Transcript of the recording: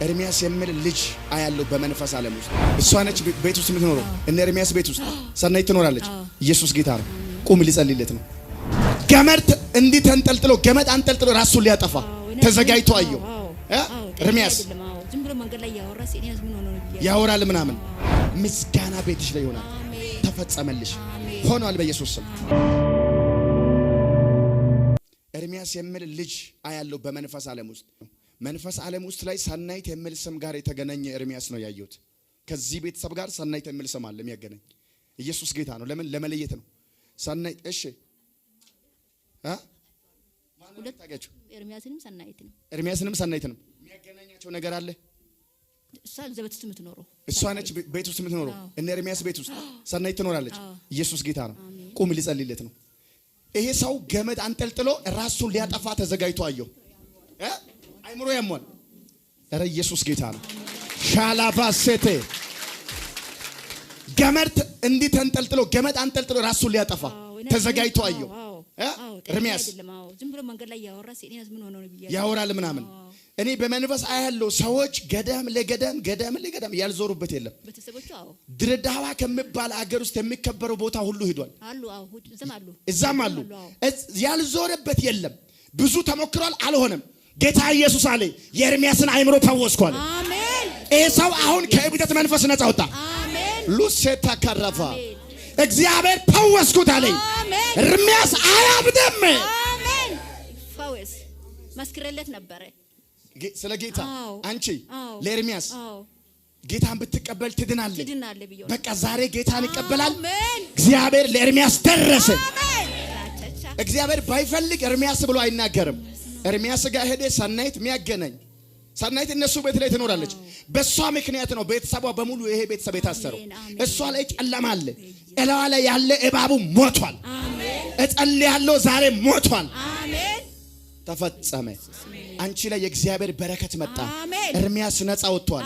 ኤርሚያስ የሚል ልጅ አያለው በመንፈስ ዓለም ውስጥ እሷ ነች ቤት ውስጥ የምትኖረው። እነ ኤርሚያስ ቤት ውስጥ ሰናይት ትኖራለች። ኢየሱስ ጌታ ነው። ቁም ሊጸልይለት ነው። ገመድ እንዲህ ተንጠልጥሎ ገመድ አንጠልጥሎ ራሱን ሊያጠፋ ተዘጋጅቶ አየው። ኤርሚያስ ዝም ብሎ መንገድ ላይ ያወራስ ኤርሚያስ ምን ሆነ ነው ያወራል ምናምን። ምስጋና ቤትሽ ላይ ይሆናል። ተፈጸመልሽ ሆኗል በኢየሱስ ስም። ኤርሚያስ የሚል ልጅ አያለው በመንፈስ ዓለም ውስጥ መንፈስ ዓለም ውስጥ ላይ ሰናይት የሚል ስም ጋር የተገናኘ ኤርሚያስ ነው ያየሁት። ከዚህ ቤተሰብ ጋር ሰናይት የሚል ስም አለ የሚያገናኝ። ኢየሱስ ጌታ ነው። ለምን ለመለየት ነው ሰናይት። እሺ ሁለት ታጋችሁ ኤርሚያስንም ሰናይትንም የሚያገናኛቸው ነገር አለ። እሷ ዘበት ውስጥ የምትኖረው እሷ ነች ቤት ውስጥ የምትኖረው። እነ ኤርሚያስ ቤት ውስጥ ሰናይት ትኖራለች። ኢየሱስ ጌታ ነው። ቁም ሊጸልይለት ነው። ይሄ ሰው ገመድ አንጠልጥሎ ራሱን ሊያጠፋ ተዘጋጅቶ አየው። አይምሮ ያሟል። ኧረ ኢየሱስ ጌታ ነው። ሻላባሴቴ ገመድ እንዲህ ተንጠልጥሎ ገመድ አንጠልጥሎ ራሱን ሊያጠፋ ተዘጋጅቶ አየው። ኤርሚያስ ዝም ብሎ መንገድ ላይ ያወራስ ኤርሚያስ ምን ሆነ ነው ያወራል ምናምን። እኔ በመንፈስ አያለው ሰዎች ገዳም ለገዳም ያልዞሩበት የለም። ድሬዳዋ ከሚባል አገር ውስጥ የሚከበረው ቦታ ሁሉ ሄዷል። እዛም አሉ ያልዞረበት የለም። ብዙ ተሞክሯል፣ አልሆነም። ጌታ ኢየሱስ አለ የኤርሚያስን አይምሮ ፈወስኳል። አሜን። ይሄ ሰው አሁን ከእብደት መንፈስ ነፃ ወጣ። አሜን። ሉሴታ ካራፋ እግዚአብሔር ፈወስኩት አለ። ኤርሚያስ አያብድም። አሜን። ፈወስ መስክረለት ነበር ስለ ጌታ። አንቺ ለኤርሚያስ ጌታን ብትቀበል ትድናለህ። በቃ ዛሬ ጌታን ይቀበላል። እግዚአብሔር ለኤርሚያስ ደረሰ። እግዚአብሔር ባይፈልግ ኤርሚያስ ብሎ አይናገርም። ኤርሚያስ ጋር ሄደ ሰናይት የሚያገናኝ ሰናይት እነሱ ቤት ላይ ትኖራለች። በሷ ምክንያት ነው ቤተሰቧ በሙሉ ይሄ ቤተሰብ የታሰረው። እሷ ላይ ጨለማ አለ። እላዋ ላይ ያለ እባቡ ሞቷል። አሜን። እጸልያለሁ ዛሬ ሞቷል። አሜን። ተፈጸመ። አንቺ ላይ የእግዚአብሔር በረከት መጣ። ኤርሚያስ ነፃ ወጥቷል።